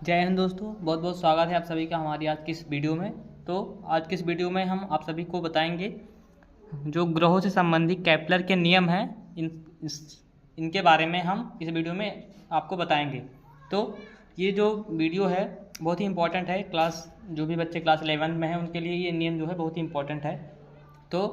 जय हिंद दोस्तों, बहुत बहुत स्वागत है आप सभी का हमारी आज की इस वीडियो में। तो आज की इस वीडियो में हम आप सभी को बताएंगे जो ग्रहों से संबंधित केपलर के नियम हैं, इनके बारे में हम इस वीडियो में आपको बताएंगे। तो ये जो वीडियो है बहुत ही इम्पोर्टेंट है। जो भी बच्चे क्लास 11 में हैं उनके लिए ये नियम जो है बहुत ही इम्पोर्टेंट है। तो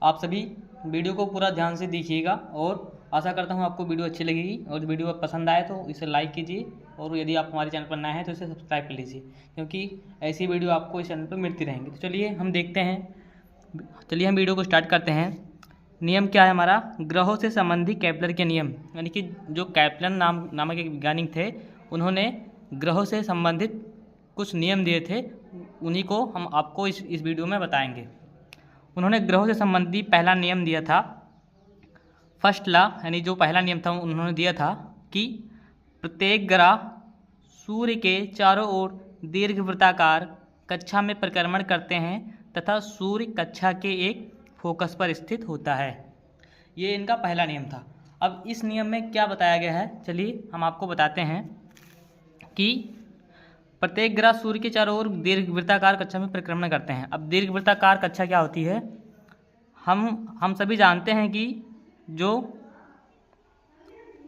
आप सभी वीडियो को पूरा ध्यान से देखिएगा और आशा करता हूँ आपको वीडियो अच्छी लगेगी। और वीडियो पसंद आए तो इसे लाइक कीजिए और यदि आप हमारे चैनल पर नए हैं तो इसे सब्सक्राइब कर लीजिए, क्योंकि ऐसी वीडियो आपको इस चैनल पर मिलती रहेंगी। तो चलिए हम देखते हैं, चलिए हम वीडियो को स्टार्ट करते हैं। नियम क्या है हमारा? ग्रहों से संबंधित केपलर के नियम, यानी कि जो केपलर नामक एक वैज्ञानिक थे, उन्होंने ग्रहों से संबंधित कुछ नियम दिए थे, उन्हीं को हम आपको इस वीडियो में बताएंगे। उन्होंने ग्रहों से संबंधित पहला नियम दिया था, फर्स्ट लॉ, यानी जो पहला नियम था उन्होंने दिया था कि प्रत्येक ग्रह सूर्य के चारों ओर दीर्घवृत्ताकार कक्षा में परिक्रमण करते हैं तथा सूर्य कक्षा के एक फोकस पर स्थित होता है। ये इनका पहला नियम था। अब इस नियम में क्या बताया गया है, चलिए हम आपको बताते हैं कि प्रत्येक ग्रह सूर्य के चारों ओर दीर्घवृत्ताकार कक्षा में परिक्रमण करते हैं। अब दीर्घवृत्ताकार कक्षा क्या होती है? हम सभी जानते हैं कि जो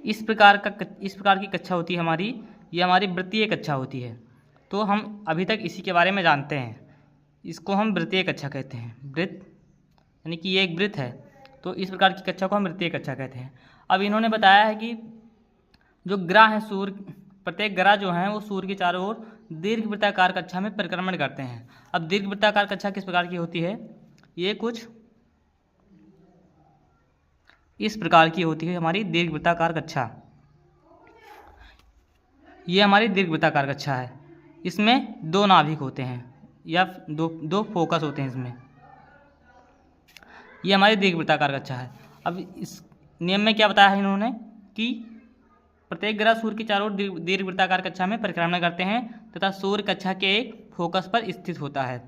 इस प्रकार की कक्षा होती है हमारी, ये हमारी वृत्तीय कक्षा होती है। तो हम अभी तक इसी के बारे में जानते हैं, इसको हम वृत्तीय कक्षा कहते हैं। वृत्त यानी कि ये एक वृत्त है, तो इस प्रकार की कक्षा को हम वृत्तीय कक्षा कहते हैं। अब इन्होंने बताया है कि जो ग्रह हैं सूर्य, प्रत्येक ग्रह जो हैं वो सूर्य के चारों ओर दीर्घवृत्ताकार कक्षा में परिक्रमण करते हैं। अब दीर्घवृत्ताकार कक्षा किस प्रकार की होती है? ये कुछ इस प्रकार की होती है हमारी दीर्घवृत्ताकार कक्षा। ये हमारी दीर्घवृत्ताकार कक्षा है। इसमें दो नाभिक होते हैं या दो फोकस होते हैं इसमें। ये हमारी दीर्घवृत्ताकार कक्षा है। अब इस नियम में क्या बताया है इन्होंने कि प्रत्येक ग्रह सूर्य के चारों ओर दीर्घवृत्ताकार कक्षा में परिक्रमण करते हैं तथा सूर्य कक्षा के एक फोकस पर स्थित होता है।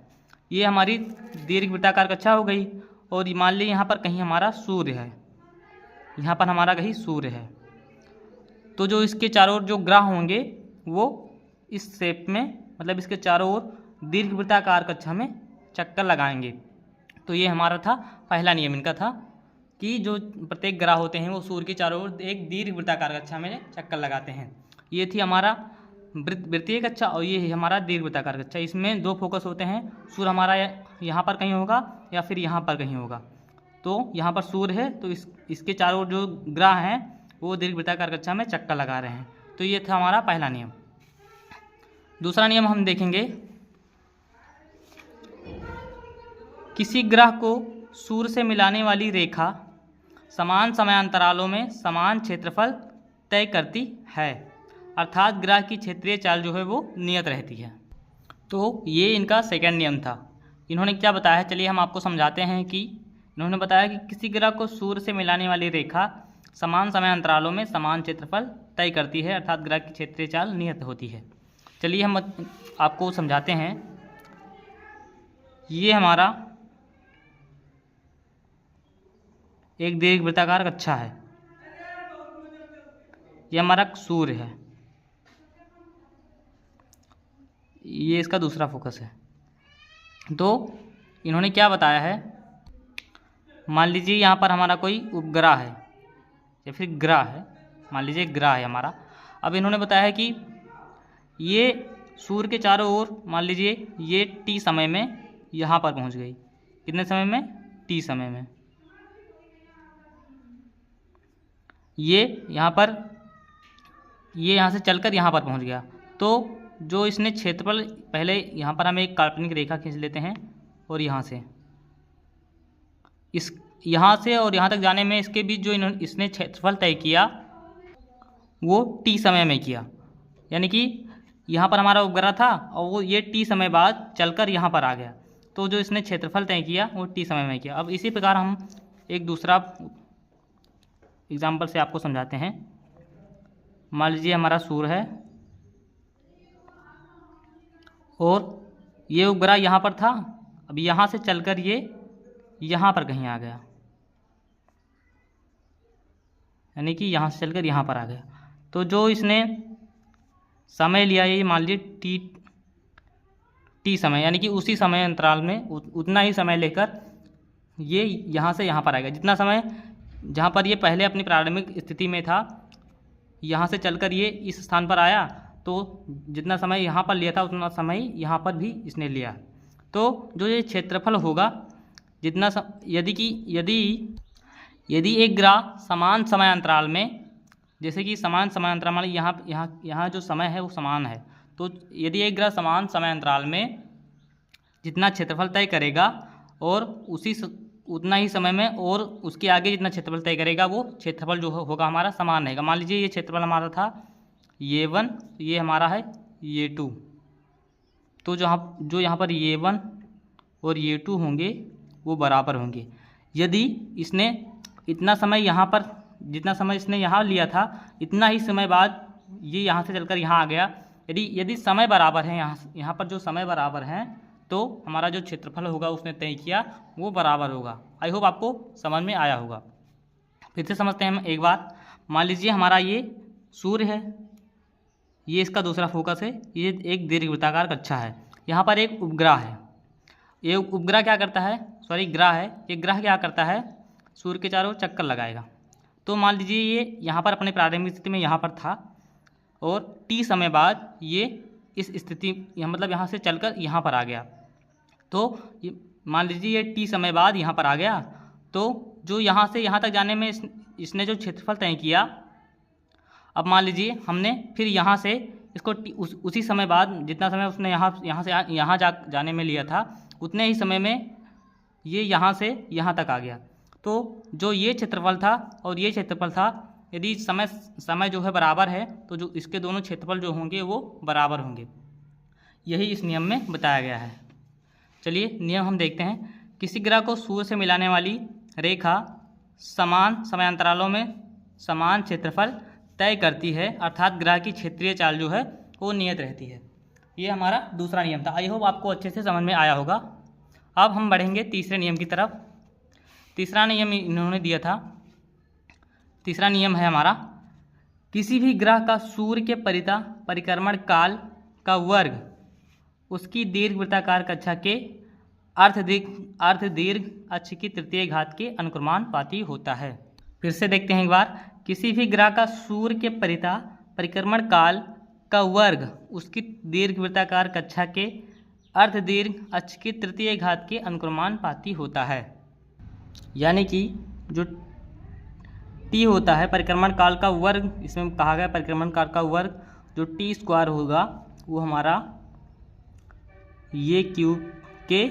ये हमारी दीर्घवृत्ताकार कक्षा हो गई। और मान लीजिए यहाँ पर कहीं हमारा सूर्य है, यहाँ पर हमारा कहीं सूर्य है, तो जो इसके चारों ओर जो ग्रह होंगे वो इस शेप में, मतलब इसके चारों ओर दीर्घवृत्ताकार कक्षा में चक्कर लगाएंगे। तो ये हमारा था पहला नियम इनका था कि जो प्रत्येक ग्रह होते हैं वो सूर्य के चारों ओर एक दीर्घवृत्ताकार कक्षा में चक्कर लगाते हैं। ये थी हमारा वृत्तीय कक्षा और ये है हमारा दीर्घवृत्ताकार कक्षा। इसमें दो फोकस होते हैं, सूर्य हमारा यहाँ पर कहीं होगा या फिर यहाँ पर कहीं होगा। तो यहाँ पर सूर्य है, तो इसके चारों ओर जो ग्रह हैं वो दीर्घवृत्ताकार कक्षा में चक्कर लगा रहे हैं। तो ये था हमारा पहला नियम। दूसरा नियम हम देखेंगे, किसी ग्रह को सूर्य से मिलाने वाली रेखा समान समयांतरालों में समान क्षेत्रफल तय करती है, अर्थात ग्रह की क्षेत्रीय चाल जो है वो नियत रहती है। तो ये इनका सेकंड नियम था। इन्होंने क्या बताया, चलिए हम आपको समझाते हैं कि इन्होंने बताया कि किसी ग्रह को सूर्य से मिलाने वाली रेखा समान समयांतरालों में समान क्षेत्रफल तय करती है, अर्थात ग्रह की क्षेत्रीय चाल नियत होती है। चलिए हम आपको समझाते हैं। ये हमारा एक दीर्घवृत्ताकार कक्षा है, ये हमारा सूर्य है, ये इसका दूसरा फोकस है। तो इन्होंने क्या बताया है, मान लीजिए यहाँ पर हमारा कोई उपग्रह है या फिर ग्रह है, मान लीजिए ग्रह है हमारा। अब इन्होंने बताया है कि ये सूर्य के चारों ओर, मान लीजिए ये टी समय में यहाँ पर पहुँच गई। कितने समय में? टी समय में। ये यहाँ पर, ये यहाँ से चलकर यहाँ पर पहुँच गया। तो जो इसने क्षेत्रफल, पहले यहाँ पर हम एक काल्पनिक रेखा खींच लेते हैं और यहाँ से यहाँ से और यहाँ तक जाने में इसके बीच जो इसने क्षेत्रफल तय किया वो टी समय में किया। यानी कि यहाँ पर हमारा उपग्रह था और वो ये टी समय बाद चलकर यहाँ पर आ गया। तो जो इसने क्षेत्रफल तय किया वो टी समय में किया। अब इसी प्रकार हम एक दूसरा एग्जाम्पल से आपको समझाते हैं। मान लीजिए हमारा सूर्य है और ये उपग्रह यहाँ पर था। अब यहाँ से चलकर ये यहाँ पर कहीं आ गया, यानी कि यहाँ से चलकर यहाँ पर आ गया। तो जो इसने समय लिया है, ये मान लीजिए टी समय, यानी कि उसी समय अंतराल में उतना ही समय लेकर ये यहाँ से यहाँ पर आएगा। जितना समय जहाँ पर ये पहले अपनी प्रारंभिक स्थिति में था, यहाँ से चलकर ये इस स्थान पर आया, तो जितना समय यहाँ पर लिया था उतना समय यहाँ पर भी इसने लिया। तो जो ये क्षेत्रफल होगा, जितना यदि एक ग्रह समान समय अंतराल में, जैसे कि समान समय अंतराल मान यहाँ जो समय है वो समान है, तो यदि एक ग्रह समान समय अंतराल में जितना क्षेत्रफल तय करेगा और उतना ही समय में और उसके आगे जितना क्षेत्रफल तय करेगा, वो क्षेत्रफल जो होगा हमारा समान रहेगा। मान लीजिए ये क्षेत्रफल हमारा था ये 1, ये हमारा है ये 2, तो जो यहाँ पर ये 1 और ये 2 होंगे वो बराबर होंगे। यदि इसने इतना समय यहाँ पर, जितना समय इसने यहाँ लिया था, इतना ही समय बाद ये यहाँ से चलकर यहाँ आ गया, यदि समय बराबर है, यहाँ पर जो समय बराबर हैं, तो हमारा जो क्षेत्रफल होगा उसने तय किया वो बराबर होगा। आई होप आपको समझ में आया होगा। फिर से समझते हैं हम एक बार। मान लीजिए हमारा ये सूर्य है, ये इसका दूसरा फोकस है, ये एक दीर्घवृत्ताकार कक्षा है, यहाँ पर एक उपग्रह है। ये उपग्रह क्या करता है, ग्रह है, ये ग्रह क्या करता है, सूर्य के चारों चक्कर लगाएगा। तो मान लीजिए ये यहाँ पर अपने प्रारंभिक स्थिति में यहाँ पर था और टी समय बाद ये इस स्थिति मतलब यहाँ से चलकर यहाँ पर आ गया। तो मान लीजिए ये टी समय बाद यहाँ पर आ गया, तो जो यहाँ से यहाँ तक जाने में इसने जो क्षेत्रफल तय किया, अब मान लीजिए हमने फिर यहाँ से इसको उसी समय बाद जितना समय उसने यहाँ से यहाँ जाने में लिया था, उतने ही समय में ये यहाँ से यहाँ तक आ गया। तो जो ये क्षेत्रफल था और ये क्षेत्रफल था, यदि समय जो है बराबर है, तो जो इसके दोनों क्षेत्रफल जो होंगे वो बराबर होंगे। यही इस नियम में बताया गया है। चलिए नियम हम देखते हैं। किसी ग्रह को सूर्य से मिलाने वाली रेखा समान समयांतरालों में समान क्षेत्रफल तय करती है, अर्थात ग्रह की क्षेत्रीय चाल जो है वो नियत रहती है। ये हमारा दूसरा नियम था। आई होप आपको अच्छे से समझ में आया होगा। अब हम बढ़ेंगे तीसरे नियम की तरफ। तीसरा नियम इन्होंने दिया था, तीसरा नियम है हमारा, किसी भी ग्रह का सूर्य के परिक्रमण काल का वर्ग उसकी दीर्घवृत्ताकार कक्षा के अर्ध दीर्घ अक्ष की तृतीय घात के अनुक्रमानुपाती होता है। फिर से देखते हैं एक बार। किसी भी ग्रह का सूर्य के परिक्रमण काल का वर्ग उसकी दीर्घवृत्ताकार कक्षा के अर्ध दीर्घ अक्ष की तृतीय घात के अनुक्रमानुपाती होता है। यानी कि जो टी होता है परिक्रमण काल का वर्ग, इसमें कहा गया परिक्रमण काल का वर्ग जो टी स्क्वायर होगा वो हमारा ये क्यूब के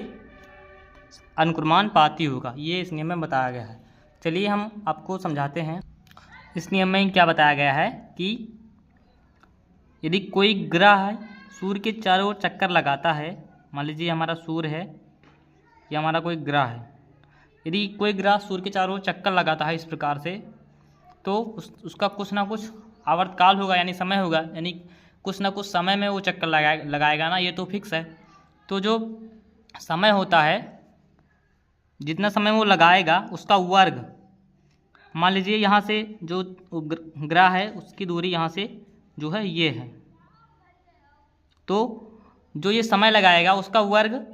अनुक्रमानुपाती होगा। ये इस नियम में बताया गया है। चलिए हम आपको समझाते हैं। इस नियम में क्या बताया गया है कि यदि कोई ग्रह है सूर्य के चारों ओर चक्कर लगाता है, मान लीजिए हमारा सूर्य है, ये हमारा कोई ग्रह है, यदि कोई ग्रह सूर्य के चारों ओर चक्कर लगाता है इस प्रकार से, तो उसका कुछ ना कुछ आवर्तकाल होगा, यानी समय होगा, यानी कुछ ना कुछ समय में वो चक्कर लगाएगा ना, ये तो फिक्स है। तो जो समय होता है, जितना समय वो लगाएगा उसका वर्ग, मान लीजिए यहाँ से जो ग्रह है उसकी दूरी यहाँ से जो है ये है, तो जो ये समय लगाएगा उसका वर्ग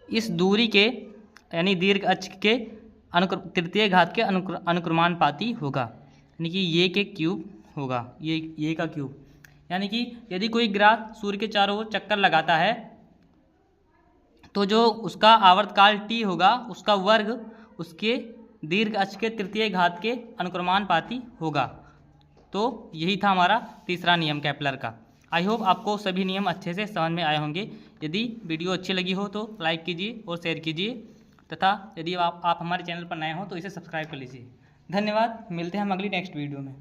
इस दूरी के यानी दीर्घ अक्ष के तृतीय घात के अनुक्रमानुपाती होगा, यानी कि ये के क्यूब होगा, ये का क्यूब। यानी कि यदि कोई ग्रह सूर्य के चारों ओर चक्कर लगाता है तो जो उसका आवर्तकाल t होगा उसका वर्ग उसके दीर्घ अक्ष के तृतीय घात के अनुक्रमानुपाती होगा। तो यही था हमारा तीसरा नियम केपलर का। आई होप आपको सभी नियम अच्छे से समझ में आए होंगे। यदि वीडियो अच्छी लगी हो तो लाइक कीजिए और शेयर कीजिए, तथा यदि आप हमारे चैनल पर नए हो तो इसे सब्सक्राइब कर लीजिए। धन्यवाद। मिलते हैं हम अगली नेक्स्ट वीडियो में।